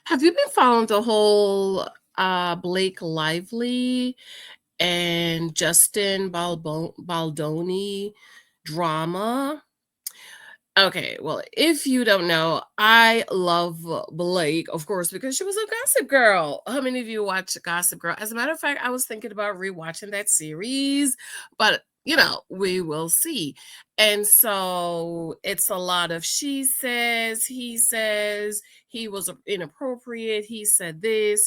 Have you been following the whole Blake Lively and Justin Baldoni drama? Okay, well, if you don't know, I love Blake, of course, because she was a Gossip Girl. How many of you watch Gossip Girl? As a matter of fact, I was thinking about rewatching that series, but we will see. And so it's a lot of she says, he was inappropriate, he said this,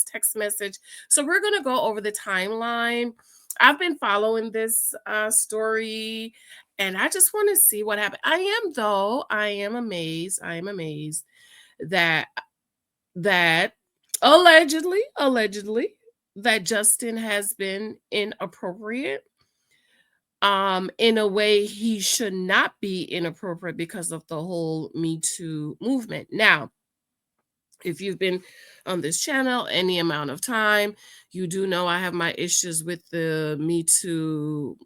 text message. So we're going to go over the timeline. I've been following this story and I just want to see what happened. I am amazed. I am amazed that that allegedly that Justin has been inappropriate in a way he should not be inappropriate because of the whole Me Too movement. Now, if you've been on this channel any amount of time, you do know I have my issues with the Me Too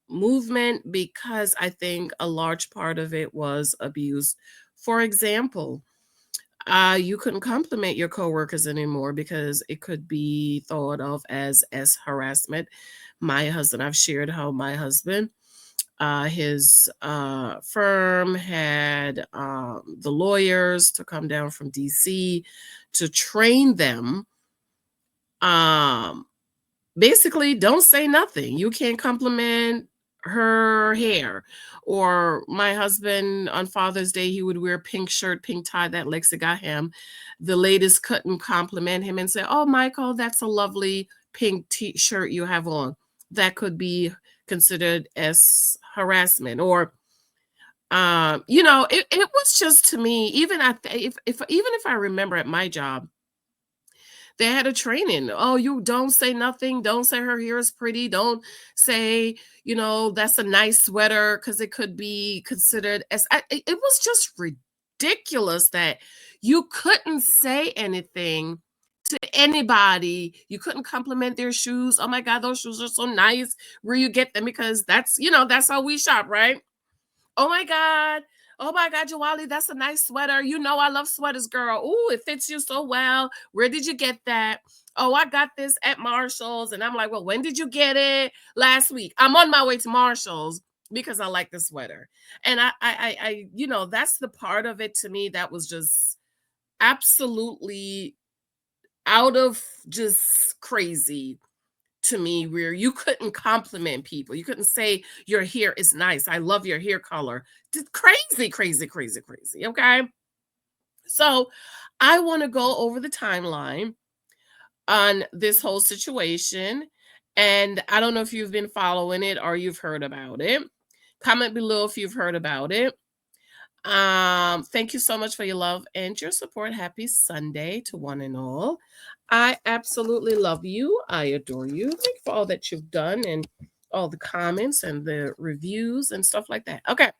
movement because I think a large part of it was abuse. For example, you couldn't compliment your coworkers anymore because it could be thought of as harassment. My husband, I've shared how my husband, his firm had the lawyers to come down from DC to train them. Basically, don't say nothing. You can't compliment her hair. Or my husband on Father's Day, he would wear pink shirt, pink tie that Lexi got him. The ladies couldn't compliment him and say, "Oh, Michael, that's a lovely pink shirt you have on." That could be considered as harassment. Or it was just, to me, even if I remember at my job, they had a training. Oh, you don't say nothing. Don't say her hair is pretty. Don't say, that's a nice sweater, because it could be considered as. It was just ridiculous that you couldn't say anything to anybody. You couldn't compliment their shoes. Oh my God, those shoes are so nice. Where you get them? Because that's how we shop, right? Oh my God. Oh my God, Jawali, that's a nice sweater. You know I love sweaters, girl. Ooh, it fits you so well. Where did you get that? Oh, I got this at Marshall's. And I'm like, well, when did you get it? Last week. I'm on my way to Marshall's because I like the sweater. And that's the part of it, to me, that was just absolutely out of just crazy to me, where you couldn't compliment people. You couldn't say your hair is nice. I love your hair color. Just crazy, crazy, crazy, crazy. Okay. So I want to go over the timeline on this whole situation. And I don't know if you've been following it or you've heard about it. Comment below if you've heard about it. Thank you so much for your love and your support. Happy Sunday to one and all. I absolutely love you. I adore you. Thank you for all that you've done and all the comments and the reviews and stuff like that. Okay.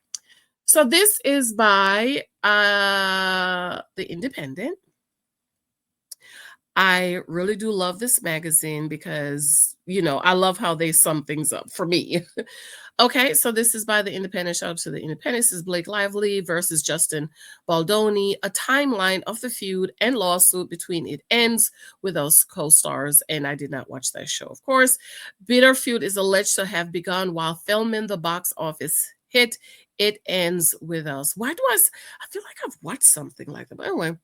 So this is by The Independent. I really do love this magazine because, I love how they sum things up for me. Okay, so this is by The Independent. Shout out to The Independent. This is Blake Lively versus Justin Baldoni, a timeline of the feud and lawsuit between It Ends with Us co-stars. And I did not watch that show, of course. Bitter feud is alleged to have begun while filming the box office hit It Ends with Us. I feel like I've watched something like that. But anyway,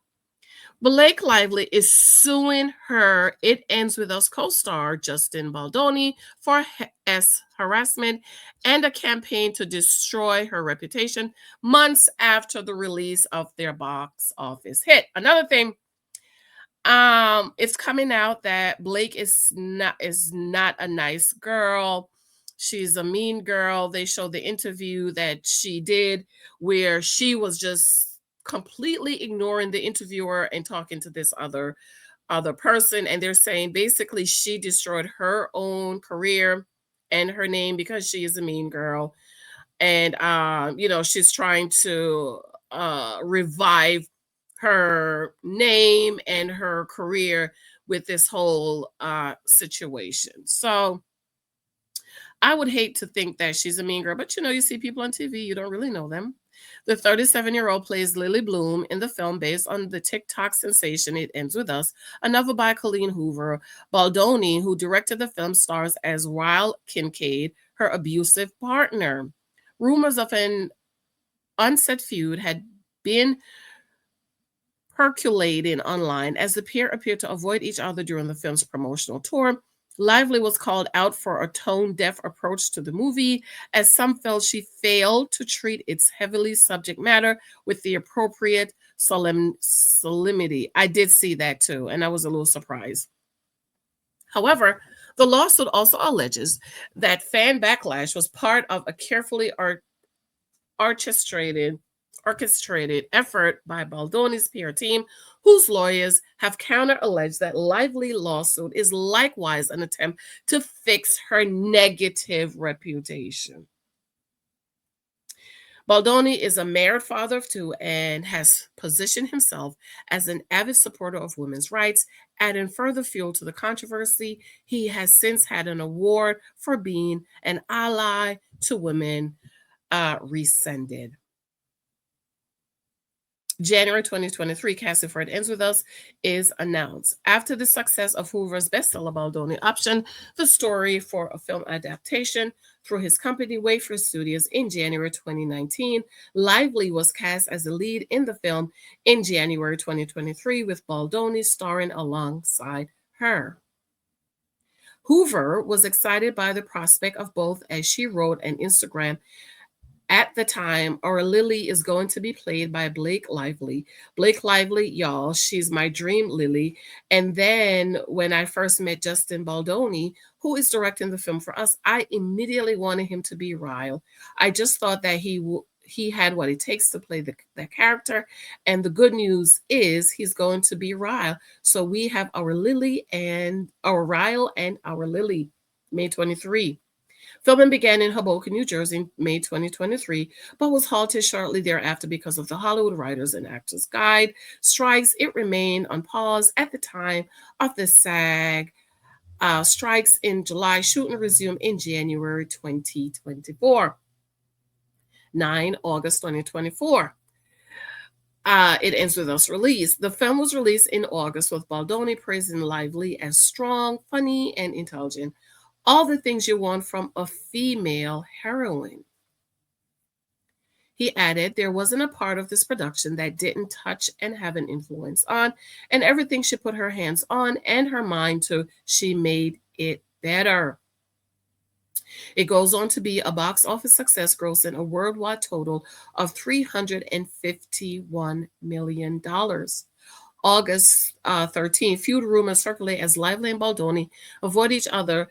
Blake Lively is suing her It Ends With Us co-star Justin Baldoni for harassment and a campaign to destroy her reputation months after the release of their box office hit. Another thing, it's coming out that Blake is not a nice girl. She's a mean girl. They showed the interview that she did where she was just completely ignoring the interviewer and talking to this other person, and they're saying basically she destroyed her own career and her name because she is a mean girl. And she's trying to revive her name and her career with this whole situation. So I would hate to think that she's a mean girl, but you see people on TV, you don't really know them. The 37-year-old plays Lily Bloom in the film based on the TikTok sensation It Ends With Us, a novel by Colleen Hoover. Baldoni, who directed the film, stars as Ryle Kincaid, her abusive partner. Rumors of an unset feud had been percolating online as the pair appeared to avoid each other during the film's promotional tour. Lively was called out for a tone deaf approach to the movie, as some felt she failed to treat its heavily subject matter with the appropriate solemnity. I did see that too, and I was a little surprised. However, the lawsuit also alleges that fan backlash was part of a carefully orchestrated orchestrated effort by Baldoni's PR team, whose lawyers have counter alleged that Lively lawsuit is likewise an attempt to fix her negative reputation. Baldoni is a married father of two and has positioned himself as an avid supporter of women's rights, adding further fuel to the controversy. He has since had an award for being an ally to women rescinded. January 2023, Casting for It Ends With Us is announced. After the success of Hoover's bestseller, Baldoni optioned the story for a film adaptation through his company, Wayfair Studios, in January 2019. Lively was cast as the lead in the film in January 2023, with Baldoni starring alongside her. Hoover was excited by the prospect of both, as she wrote on Instagram at the time, our Lily is going to be played by Blake Lively. Blake Lively, y'all, she's my dream Lily. And then when I first met Justin Baldoni, who is directing the film for us, I immediately wanted him to be Ryle. I just thought that he had what it takes to play the character. And the good news is he's going to be Ryle. So we have our Lily and our Ryle and our Lily, May 23. Filming began in Hoboken, New Jersey in May 2023, but was halted shortly thereafter because of the Hollywood Writers and Actors Guild strikes. It remained on pause at the time of the SAG strikes in July. Shooting resumed in January 2024. 9 August 2024. It Ends With Us release. The film was released in August with Baldoni praising Lively as strong, funny, and intelligent. All the things you want from a female heroine. He added, there wasn't a part of this production that didn't touch and have an influence on, and everything she put her hands on and her mind to, she made it better. It goes on to be a box office success, grossing a worldwide total of $351 million. August 13, feud rumors circulate as Lively and Baldoni avoid each other.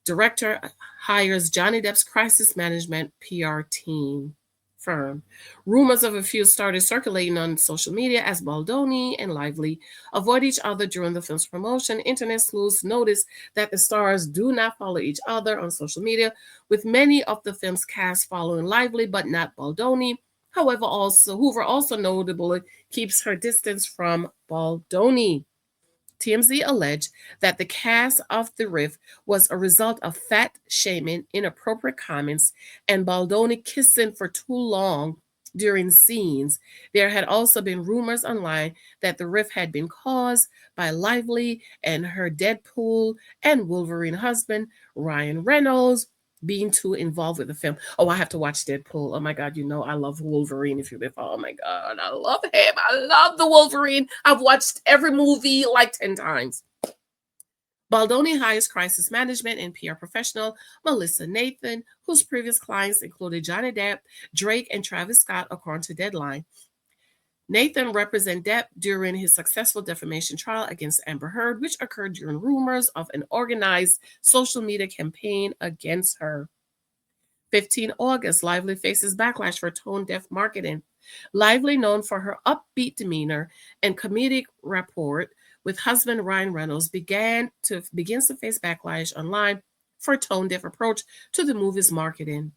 Director hires Johnny Depp's crisis management PR team firm. Rumors of a feud started circulating on social media as Baldoni and Lively avoid each other during the film's promotion. Internet sleuths noticed that the stars do not follow each other on social media, with many of the film's cast following Lively but not Baldoni. However, Hoover also notably keeps her distance from Baldoni. TMZ alleged that the cast of The Rift was a result of fat shaming, inappropriate comments, and Baldoni kissing for too long during scenes. There had also been rumors online that The Rift had been caused by Lively and her Deadpool and Wolverine husband, Ryan Reynolds, being too involved with the film. Oh, I have to watch Deadpool. Oh my God, you know I love Wolverine. If you've been, oh my God, I love him. I love the Wolverine. I've watched every movie like 10 times. Baldoni hires crisis management and PR professional Melissa Nathan, whose previous clients included Johnny Depp, Drake, and Travis Scott, according to Deadline. Nathan represented Depp during his successful defamation trial against Amber Heard, which occurred during rumors of an organized social media campaign against her. 15 August, Lively faces backlash for tone-deaf marketing. Lively, known for her upbeat demeanor and comedic rapport with husband Ryan Reynolds, begins to face backlash online for a tone-deaf approach to the movie's marketing.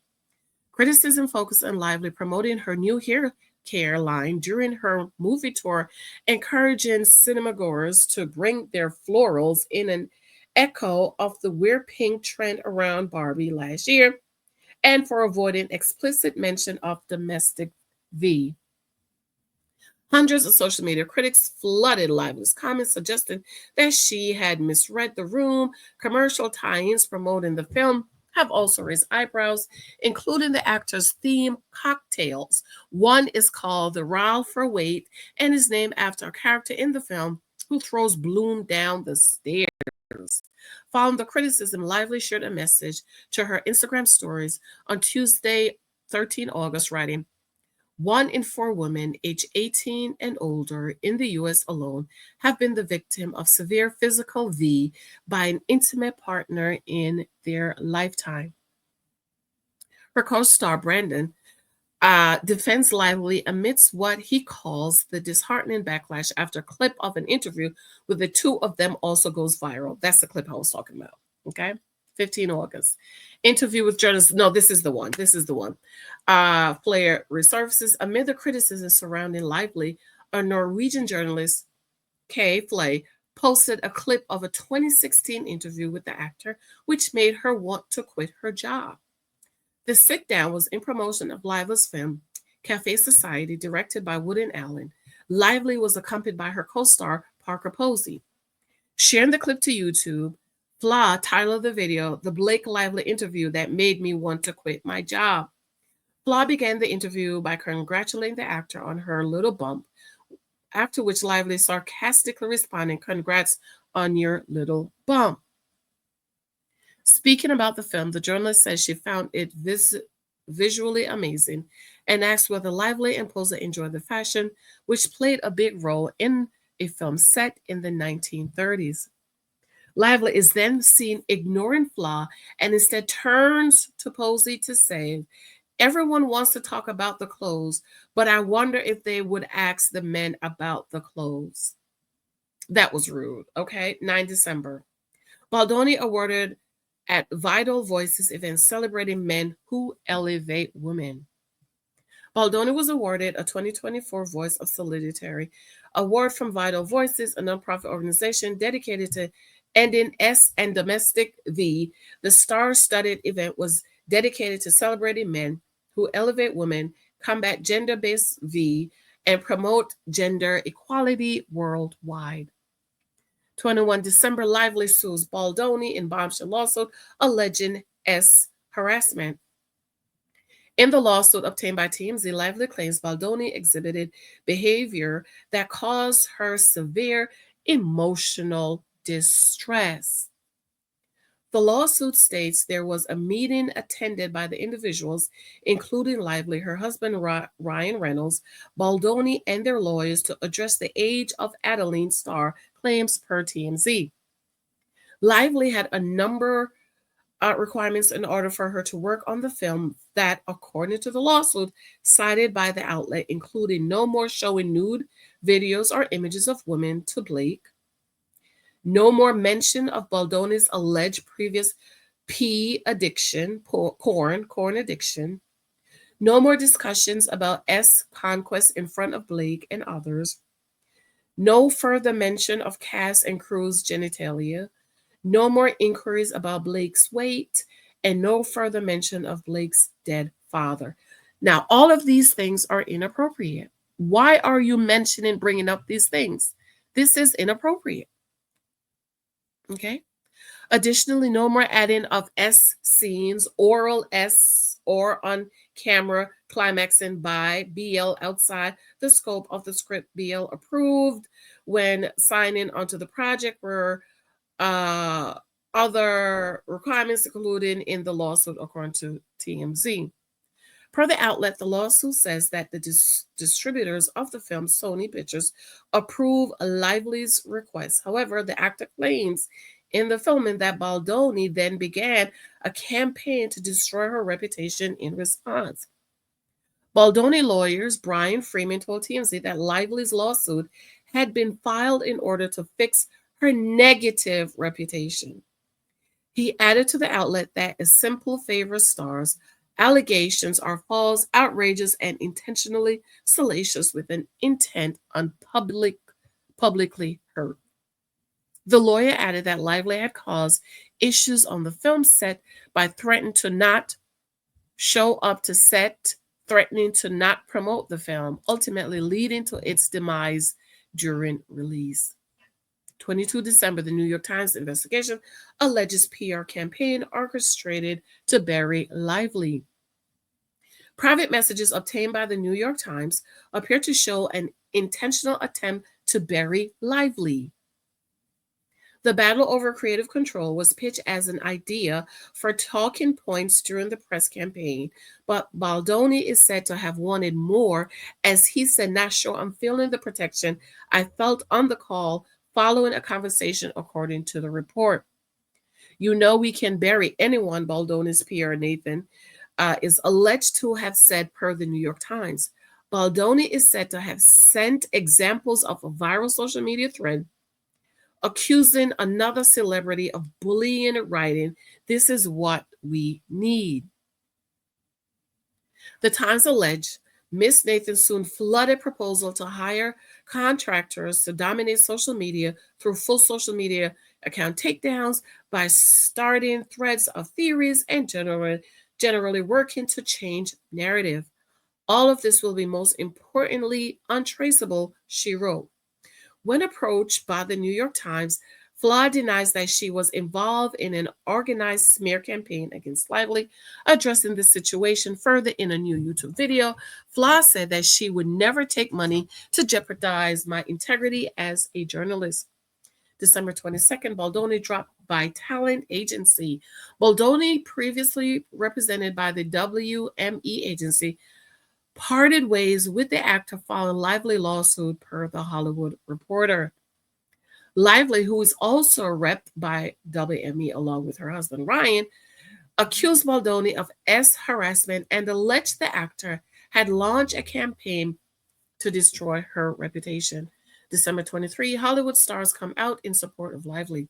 Criticism focused on Lively promoting her new hair care line during her movie tour, encouraging cinemagoers to bring their florals in an echo of the weird pink trend around Barbie last year, and for avoiding explicit mention of domestic V. Hundreds of social media critics flooded Lively's comments, suggesting that she had misread the room. Commercial tie-ins promoting the film have also raised eyebrows, including the actor's theme cocktails. One is called the Rile for Weight and is named after a character in the film who throws Bloom down the stairs. Following the criticism, Lively shared a message to her Instagram stories on Tuesday, 13 August, writing, 1 in 4 women aged 18 and older in the US alone have been the victim of severe physical V by an intimate partner in their lifetime. Her co star Brandon defends Lively amidst what he calls the disheartening backlash after a clip of an interview with the two of them also goes viral. That's the clip I was talking about. Okay. 15 August. Interview with journalists. No, this is the one. This is the one. Flair resurfaces amid the criticism surrounding Lively. A Norwegian journalist, Kay Flay, posted a clip of a 2016 interview with the actor, which made her want to quit her job. The sit down was in promotion of Lively's film, Cafe Society, directed by Wood and Allen. Lively was accompanied by her co star, Parker Posey. Sharing the clip to YouTube, Flaw titled the video, The Blake Lively Interview That Made Me Want to Quit My Job. Flaw began the interview by congratulating the actor on her little bump, after which Lively sarcastically responded, Congrats on your little bump. Speaking about the film, the journalist says she found it visually amazing and asked whether Lively and Posey enjoyed the fashion, which played a big role in a film set in the 1930s. Lively is then seen ignoring Flaw and instead turns to Posey to say, everyone wants to talk about the clothes, but I wonder if they would ask the men about the clothes. That was rude. Okay, 9 December. Baldoni awarded at Vital Voices event celebrating men who elevate women. Baldoni was awarded a 2024 Voice of Solidarity award from Vital Voices, a nonprofit organization dedicated to ending S and domestic V. The star-studded event was dedicated to celebrating men who elevate women, combat gender-based V, and promote gender equality worldwide. 21 December, Lively sues Baldoni in bombshell lawsuit alleging S harassment. In the lawsuit obtained by TMZ, Lively claims Baldoni exhibited behavior that caused her severe emotional distress. The lawsuit states there was a meeting attended by the individuals, including Lively, her husband Ryan Reynolds, Baldoni, and their lawyers to address the age of Adeline Starr claims per TMZ. Lively had a number of requirements in order for her to work on the film that, according to the lawsuit cited by the outlet, including no more showing nude videos or images of women to Blake, no more mention of Baldoni's alleged previous corn addiction, no more discussions about S conquest in front of Blake and others, no further mention of cast and crew's genitalia, no more inquiries about Blake's weight, and no further mention of Blake's dead father. Now, all of these things are inappropriate. Why are you bringing up these things? This is inappropriate. Okay. Additionally, no more adding of S scenes, oral S, or on camera climaxing by BL outside the scope of the script BL approved when signing onto the project were other requirements included in the lawsuit, according to TMZ. Per the outlet, the lawsuit says that the distributors of the film, Sony Pictures, approve Lively's request. However, the actor claims in the filming that Baldoni then began a campaign to destroy her reputation in response. Baldoni lawyers Brian Freeman told TMZ that Lively's lawsuit had been filed in order to fix her negative reputation. He added to the outlet that a simple favor stars allegations are false, outrageous, and intentionally salacious with an intent on publicly hurt. The lawyer added that Lively had caused issues on the film set by threatening to not show up to set threatening to not promote the film, ultimately leading to its demise during release. 22 December, the New York Times investigation alleges PR campaign orchestrated to bury Lively. Private messages obtained by the New York Times appear to show an intentional attempt to bury Lively. The battle over creative control was pitched as an idea for talking points during the press campaign, but Baldoni is said to have wanted more, as he said, "Not sure I'm feeling the protection I felt on the call following a conversation," according to the report. "You know, we can bury anyone," Baldoni's PR Nathan is alleged to have said, per the New York Times. Baldoni is said to have sent examples of a viral social media thread accusing another celebrity of bullying and writing, "This is what we need." The Times alleged Miss Nathan soon flooded proposal to hire contractors to dominate social media through full social media account takedowns by starting threads of theories and generally working to change narrative. "All of this will be most importantly untraceable," she wrote. When approached by the New York Times, Flaw denies that she was involved in an organized smear campaign against Lively. Addressing the situation further in a new YouTube video, Flaw said that she would never take money to jeopardize my integrity as a journalist. December 22nd, Baldoni dropped by talent agency. Baldoni, previously represented by the WME agency, parted ways with the actor following Lively lawsuit, per The Hollywood Reporter. Lively, who is also repped by WME along with her husband Ryan, accused Baldoni of harassment and alleged the actor had launched a campaign to destroy her reputation. December 23, Hollywood stars come out in support of Lively.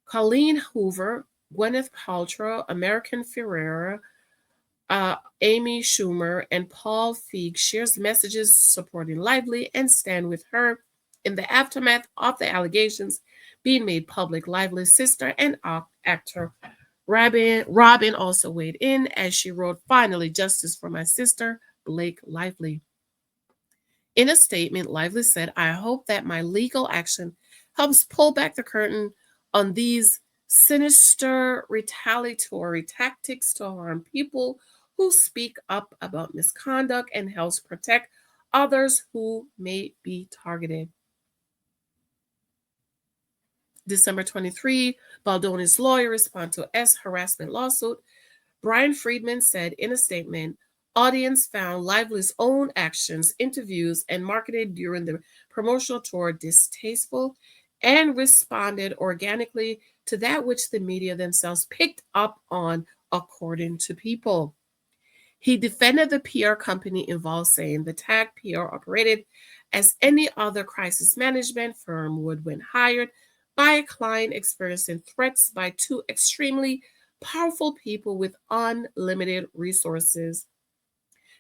Colleen Hoover, Gwyneth Paltrow, American Ferrera, Amy Schumer, and Paul Feig shares messages supporting Lively and stand with her in the aftermath of the allegations being made public. Lively's sister and actor Robin also weighed in as she wrote, "Finally, justice for my sister, Blake Lively." In a statement, Lively said, "I hope that my legal action helps pull back the curtain on these sinister retaliatory tactics to harm people who speak up about misconduct and helps protect others who may be targeted." December 23, Baldoni's lawyer responded to harassment lawsuit. Brian Friedman said in a statement, "Audience found Lively's own actions, interviews, and marketing during the promotional tour distasteful and responded organically to that which the media themselves picked up on, according to People." He defended the PR company involved, saying the TAG PR operated as any other crisis management firm would when hired by a client experiencing threats by two extremely powerful people with unlimited resources.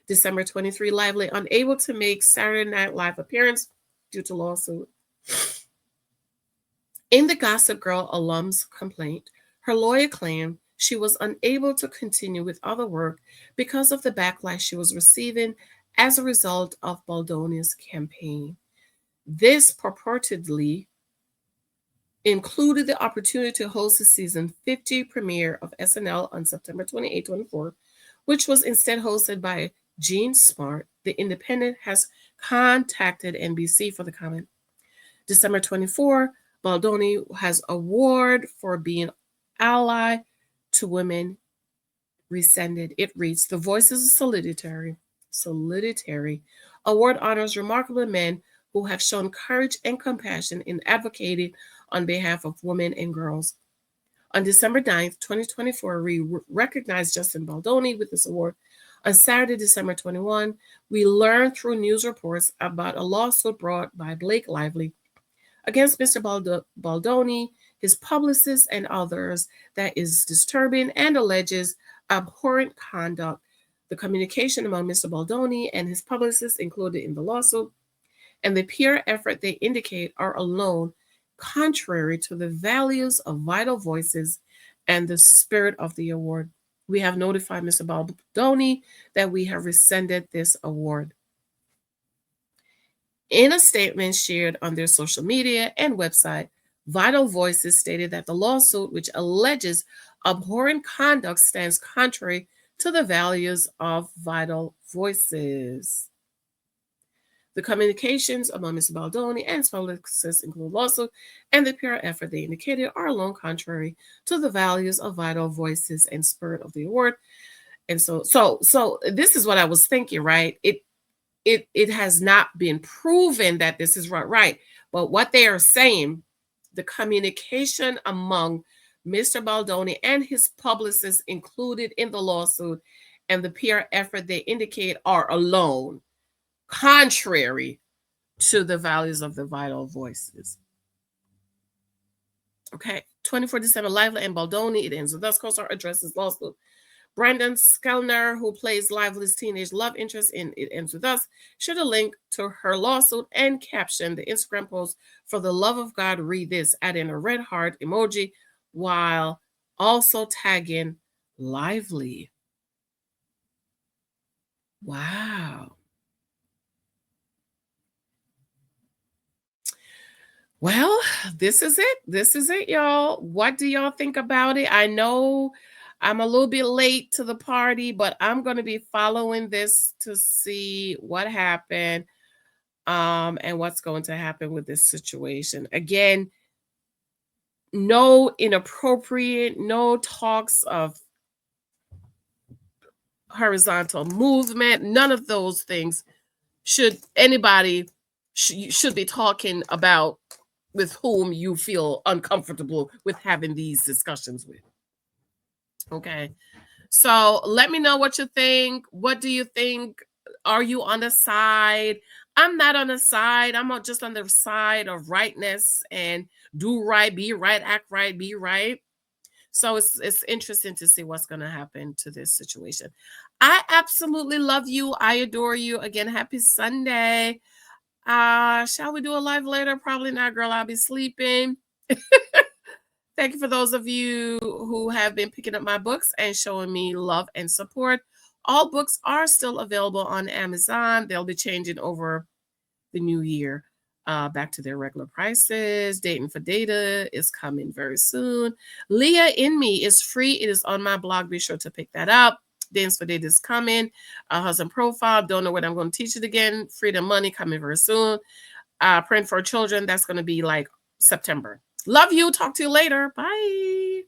December 23, Lively unable to make Saturday Night Live appearance due to lawsuit. In the Gossip Girl alum's complaint, her lawyer claimed she was unable to continue with other work because of the backlash she was receiving as a result of Baldoni's campaign. This purportedly included the opportunity to host the season 50 premiere of SNL on September 28, 24, which was instead hosted by Gene Smart. The Independent has contacted NBC for the comment. December 24, Baldoni has award for being ally to women rescinded. It reads, "The Voices of Solidarity award honors remarkable men who have shown courage and compassion in advocating on behalf of women and girls." On December 9th, 2024, we recognized Justin Baldoni with this award. On Saturday, December 21, we learned through news reports about a lawsuit brought by Blake Lively against Mr. Baldoni, his publicists, and others that is disturbing and alleges abhorrent conduct. The communication among Mr. Baldoni and his publicists included in the lawsuit and the PR effort they indicate are alone contrary to the values of Vital Voices and the spirit of the award. We have notified Mr. Baldoni that we have rescinded this award. In a statement shared on their social media and website, Vital Voices stated that the lawsuit, which alleges abhorrent conduct, stands contrary to the values of Vital Voices. The communications among Mr. Baldoni and his publicists, include lawsuit and the PR effort they indicated, are alone contrary to the values of Vital Voices and spirit of the award. And so this is what I was thinking, right? It has not been proven that this is right. But what they are saying, the communication among Mr. Baldoni and his publicists included in the lawsuit and the PR effort they indicate are alone contrary to the values of the Vital Voices. Okay, 24 December, Lively and Baldoni. It ends with us. Co-star addresses lawsuit. Brandon Skellner, who plays Lively's teenage love interest in It Ends With Us, shared a link to her lawsuit and captioned the Instagram post, "For the love of God, read this," adding a red heart emoji while also tagging Lively. Wow. Well, this is it. This is it, y'all. What do y'all think about it? I know I'm a little bit late to the party, but I'm going to be following this to see what happened and what's going to happen with this situation. Again, no inappropriate, no talks of horizontal movement, none of those things should anybody should be talking about with whom you feel uncomfortable with having these discussions with. Okay. So let me know what you think. What do you think? Are you on the side? I'm not on the side. I'm just on the side of rightness and do right, be right, act right, be right. So it's interesting to see what's going to happen to this situation. I absolutely love you. I adore you. Again, happy Sunday. Shall we do a live later? Probably not, girl. I'll be sleeping. Thank you for those of you who have been picking up my books and showing me love and support. All books are still available on Amazon. They'll be changing over the new year back to their regular prices. Dating for Data is coming very soon. Leah in Me is free. It is on my blog. Be sure to pick that up. Dating for Data is coming. Husband Profile. Don't know when I'm going to teach it again. Freedom Money coming very soon. Praying for Children. That's going to be like September. Love you. Talk to you later. Bye.